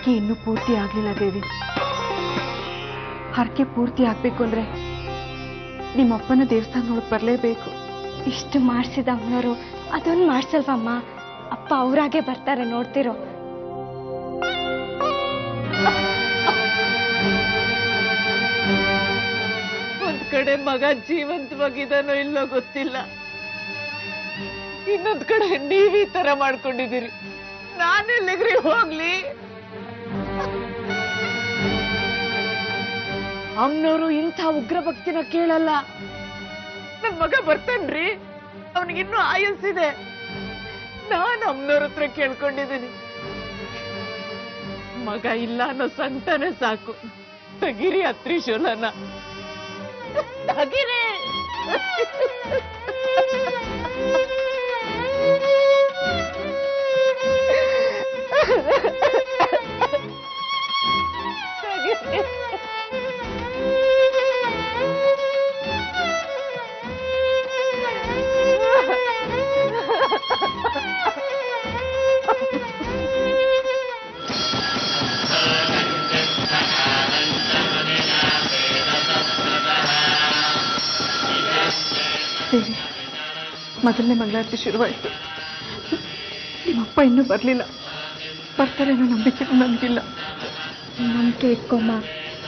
ಹರಕೆ ಇನ್ನೂ ಪೂರ್ತಿ ಆಗ್ಲಿಲ್ಲ ದೇವಿ. ಹರಕೆ ಪೂರ್ತಿ ಆಗ್ಬೇಕು ಅಂದ್ರೆ ನಿಮ್ಮಪ್ಪನ ದೇವಸ್ಥಾನದೊಳಗೆ ಬರಲೇಬೇಕು. ಇಷ್ಟು ಮಾಡಿಸಿದ ಅಮ್ಮನವರು ಅದೊಂದು ಮಾಡ್ಸಲ್ವಮ್ಮ? ಅಪ್ಪ ಅವರಾಗೆ ಬರ್ತಾರೆ, ನೋಡ್ತಿರೋ. ಒಂದ್ ಕಡೆ ಮಗ ಜೀವಂತವಾಗಿದ್ದಾನೋ ಇಲ್ಲೋ ಗೊತ್ತಿಲ್ಲ, ಇನ್ನೊಂದ್ ಕಡೆ ನೀವ್ ಈ ತರ ಮಾಡ್ಕೊಂಡಿದ್ದೀರಿ. ನಾನೆಲ್ಲಿಗ್ರಿ ಹೋಗ್ಲಿ? ಅಮ್ಮನವರು ಇಂಥ ಉಗ್ರ ಭಕ್ತಿನ ಕೇಳಲ್ಲ. ನನ್ ಮಗ ಬರ್ತಾನ್ರಿ, ಅವನಿಗಿನ್ನೂ ಆಯಸ್ಸಿದೆ. ನಾನ್ ಅಮ್ಮನವ್ರ ಹತ್ರ ಕೇಳ್ಕೊಂಡಿದ್ದೀನಿ, ಮಗ ಇಲ್ಲ ಅನ್ನೋ ಸಂಕಟನೇ ಸಾಕು. ತೆಗಿರಿ ಆ ತ್ರಿಶೂಲನ, ತೆಗಿರಿ. ದೇವಿ, ಮೊದಲನೇ ಮಂಗಳಾರತಿ ಶುರುವಾಯಿತು. ನಿಮ್ಮಪ್ಪ ಇನ್ನೂ ಬರಲಿಲ್ಲ. ಬರ್ತಾರೆ ಅನ್ನೋ ನಂಬಿಕೆ ನನಗಿಲ್ಲ. ನಂಬಿಕೆ ಇಟ್ಕೊಮ್ಮ,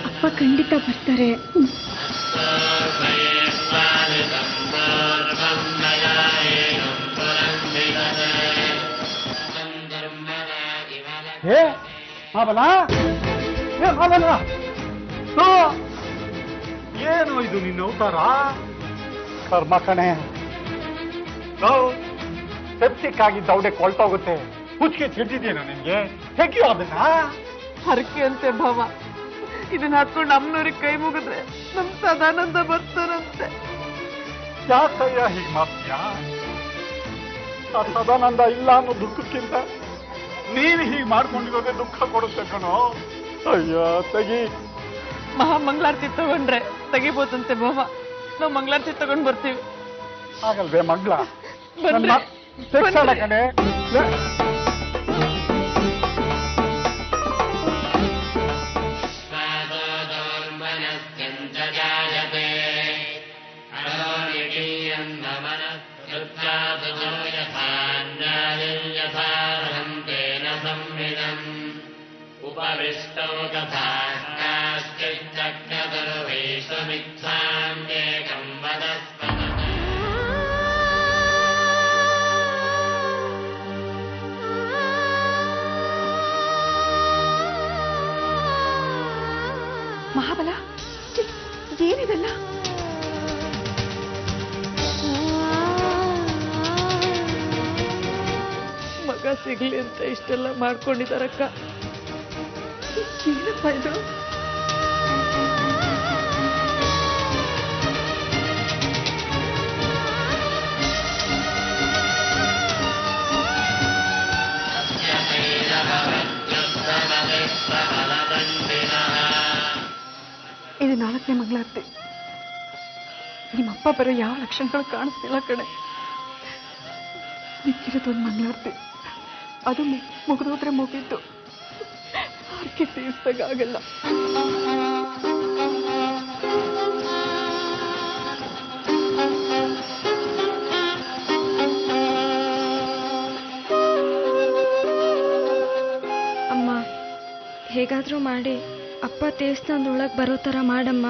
ಅಪ್ಪ ಖಂಡಿತ ಬರ್ತಾರೆ. ಏನು ಇದು ನಿನ್ನ ಅವತಾರ? ಕರ್ಮ ಕಣೆ. ಸೆಪ್ಟಿಕ್ ಆಗಿ ದೌಡೆ ಕೊಳ್ತೋಗುತ್ತೆ. ಹುಚ್ಚಿಗೆ ತಿಳ್ದಿದ್ದೇನೋ ನಿನ್ಗೆ? ಹೇಗಿಯೋ ಅದನ್ನ ಹರಕೆ ಅಂತೆ ಭಾವ, ಇದನ್ನ ಹಾಕೊಂಡು ಅಮ್ಮನವ್ರಿಗೆ ಕೈ ಮುಗಿದ್ರೆ ನಮ್ ಸದಾನಂದ ಬರ್ತಾರಂತೆ. ಯಾಕಯ್ಯ ಹೀಗ್ ಮಾಡ್ತೀಯ? ಸದಾನಂದ ಇಲ್ಲ ಅನ್ನೋ ದುಃಖಕ್ಕಿಂತ ನೀನು ಹೀಗೆ ಮಾಡ್ಕೊಂಡಿರೋದೇ ದುಃಖ ಕೊಡುತ್ತೆ ಕಣೋ. ಅಯ್ಯೋ ತೆಗಿ. ಮಹಾ ಮಂಗಳಾರತಿ ತಗೊಂಡ್ರೆ ತೆಗಿಬೋದಂತೆ ಭಾವ. ನಾವು ಮಂಗಳಾರತಿ ತಗೊಂಡ್ ಬರ್ತೀವಿ. ಆಗಲ್ವೇ ಮಂಗ್ಲ? ಕಣೆ. उपविष्टौ तथा काश्चिच्चक्रदुर्वैष्णुमिच्छान्येकं वदस्पदः। ಮಹಾಬಲ, ಏನಿದೆಲ್ಲ? ಮಗ ಸಿಗ್ಲಿ ಅಂತ ಇಷ್ಟೆಲ್ಲ ಮಾಡ್ಕೊಂಡಿದಾರಕ್ಕ. ಏನಪ್ಪ ಇದು? ಇದು 4ನೇ ಮಂಗಳಾರತಿ. ನಿಮ್ಮಪ್ಪ ಬರೋ ಯಾವ ಲಕ್ಷಣಗಳು ಕಾಣಿಸ್ತಿಲ್ಲ ಕಣೆ. ಮಿಕ್ಕಿರೋದೊಂದು ಮಂಗಳಾರತಿ, ಅದು ಮುಗಿದೋದ್ರೆ ಮುಗೀತು. ಹರಕೆ ತೀರ್ಸಾಗಲ್ಲ. ಅಮ್ಮ, ಹೇಗಾದ್ರೂ ಮಾಡಿ ಅಪ್ಪ ದೇವಸ್ಥಾನದೊಳಗೆ ಬರೋ ಥರ ಮಾಡಮ್ಮ.